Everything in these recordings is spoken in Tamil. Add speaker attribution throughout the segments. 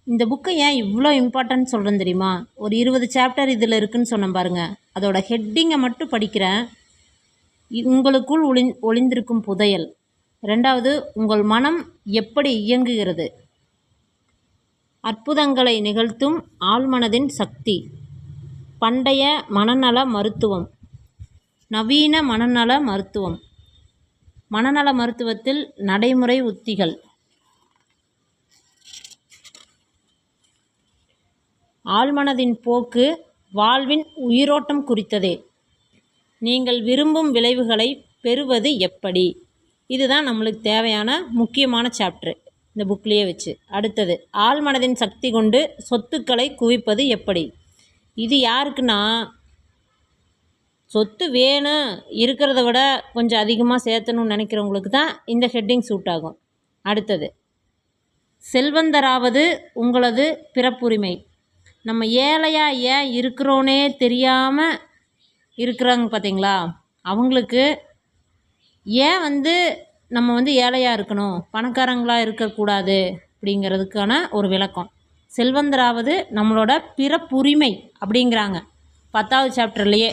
Speaker 1: இந்த புக்கு ஏன் இவ்வளோ இம்பார்ட்டன்ட் சொல்கிறேன்னு தெரியுமா? ஒரு 20 சாப்டர் இதில் இருக்குதுன்னு சொன்னேன் பாருங்கள். அதோட ஹெட்டிங்கை மட்டும் படிக்கிறேன். உங்களுக்குள் ஒளிந்திருக்கும் புதையல். 2வது, உங்கள் மனம் எப்படி இயங்குகிறது. அற்புதங்களை நிகழ்த்தும் ஆழ்மனதின் சக்தி. பண்டைய மனநல மருத்துவம், நவீன மனநல மருத்துவம், மனநல மருத்துவத்தில் நடைமுறை உத்திகள். ஆழ்மனதின் போக்கு வாழ்வின் உயிரோட்டம் குறித்ததே. நீங்கள் விரும்பும் விளைவுகளை பெறுவது எப்படி. இதுதான் நம்மளுக்கு தேவையான முக்கியமான சாப்டர் இந்த புக்லேயே வச்சு. அடுத்தது, ஆழ்மனதின் சக்தி கொண்டு சொத்துக்களை குவிப்பது எப்படி. இது யாருக்குன்னா, சொத்து வேணும், இருக்கிறத விட கொஞ்சம் அதிகமாக சேர்த்தணும்னு நினைக்கிறவங்களுக்கு தான் இந்த ஹெட்டிங் சூட் ஆகும். அடுத்தது, செல்வந்தராவது உங்களது பிறப்புரிமை. நம்ம ஏழையாக ஏன் இருக்கிறோன்னே தெரியாமல் இருக்கிறாங்க பார்த்தீங்களா, அவங்களுக்கு ஏன் நம்ம ஏழையாக இருக்கணும், பணக்காரங்களாக இருக்கக்கூடாது அப்படிங்கிறதுக்கான ஒரு விளக்கம். செல்வந்தராவது நம்மளோட பிறப்புரிமை அப்படிங்கிறாங்க 10வது சாப்டர்லேயே.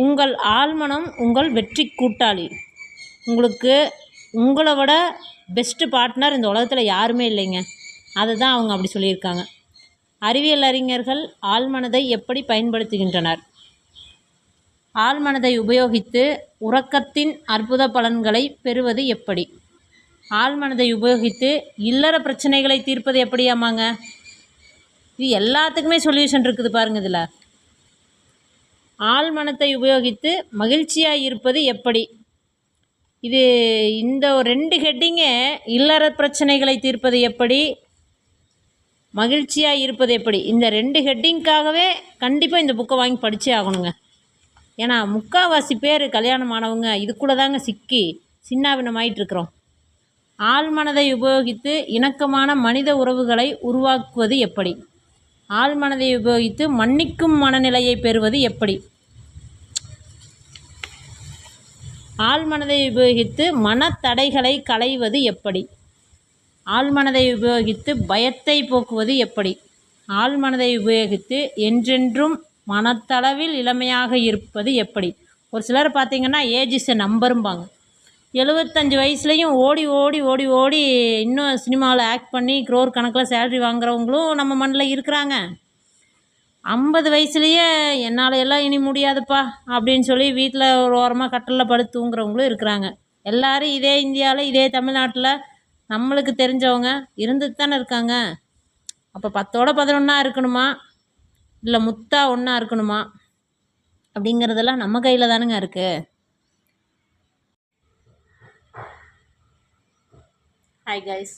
Speaker 1: உங்கள் ஆழ்மனம் உங்கள் வெற்றி கூட்டாளி. உங்களை விட பெஸ்ட்டு பார்ட்னர் இந்த உலகத்தில் யாருமே இல்லைங்க. அதுதான் அவங்க அப்படி சொல்லியிருக்காங்க. அறிவியல் அறிஞர்கள் ஆழ்மனதை எப்படி பயன்படுத்துகின்றனர். ஆழ்மனதை உபயோகித்து உறக்கத்தின் அற்புத பலன்களை பெறுவது எப்படி. ஆழ்மனதை உபயோகித்து இல்லற பிரச்சனைகளை தீர்ப்பது எப்படி. ஆமாங்க, இது எல்லாத்துக்குமே சொல்யூஷன் இருக்குது பாருங்க. இதில் ஆழ்மனத்தை உபயோகித்து மகிழ்ச்சியாக இருப்பது எப்படி. இந்த 2 ஹெட்டிங்கே, இல்லற பிரச்சனைகளை தீர்ப்பது எப்படி, மகிழ்ச்சியாக இருப்பது எப்படி, இந்த 2 ஹெட்டிங்காகவே கண்டிப்பாக இந்த புக்கை வாங்கி படித்தே ஆகணுங்க. ஏன்னா முக்கால்வாசி பேர் கல்யாணமானவங்க இதுக்குள்ளே தாங்க சிக்கி சின்னாபின்னமாயிட்டிருக்கிறோம். ஆழ்மனதை உபயோகித்து இணக்கமான மனித உறவுகளை உருவாக்குவது எப்படி. ஆழ்மனதை உபயோகித்து மன்னிக்கும் மனநிலையை பெறுவது எப்படி. ஆழ்மனதை உபயோகித்து மனத்தடைகளை களைவது எப்படி. ஆழ்மனதை உபயோகித்து பயத்தை போக்குவது எப்படி. ஆழ்மனதை உபயோகித்து என்றென்றும் மனத்தளவில் இளமையாக இருப்பது எப்படி. ஒரு சிலர் பார்த்திங்கன்னா ஏஜ் இஸ் எ நம்பரும்பாங்க. 75 வயசுலேயும் ஓடி ஓடி ஓடி ஓடி இன்னும் சினிமாவில் ஆக்ட் பண்ணி க்ரோர் கணக்கில் சேலரி வாங்குறவங்களும் நம்ம மண்ணில் இருக்கிறாங்க. 50 வயசுலேயே என்னால் எல்லாம் இனி முடியாதுப்பா அப்படின்னு சொல்லி வீட்டில் ஒரு ஓரமாக கட்டலில் படுத்து தூங்குறவங்களும் இருக்கிறாங்க. எல்லோரும் இதே இந்தியாவில், இதே தமிழ்நாட்டில் நம்மளுக்கு தெரிஞ்சவங்க இருந்துட்டு தானே இருக்காங்க. அப்போ 10ஓட 11 இருக்கணுமா, இல்லை முத்தா ஒன்றா இருக்கணுமா அப்படிங்கிறதெல்லாம் நம்ம கையில் தானுங்க இருக்குது. Hi guys.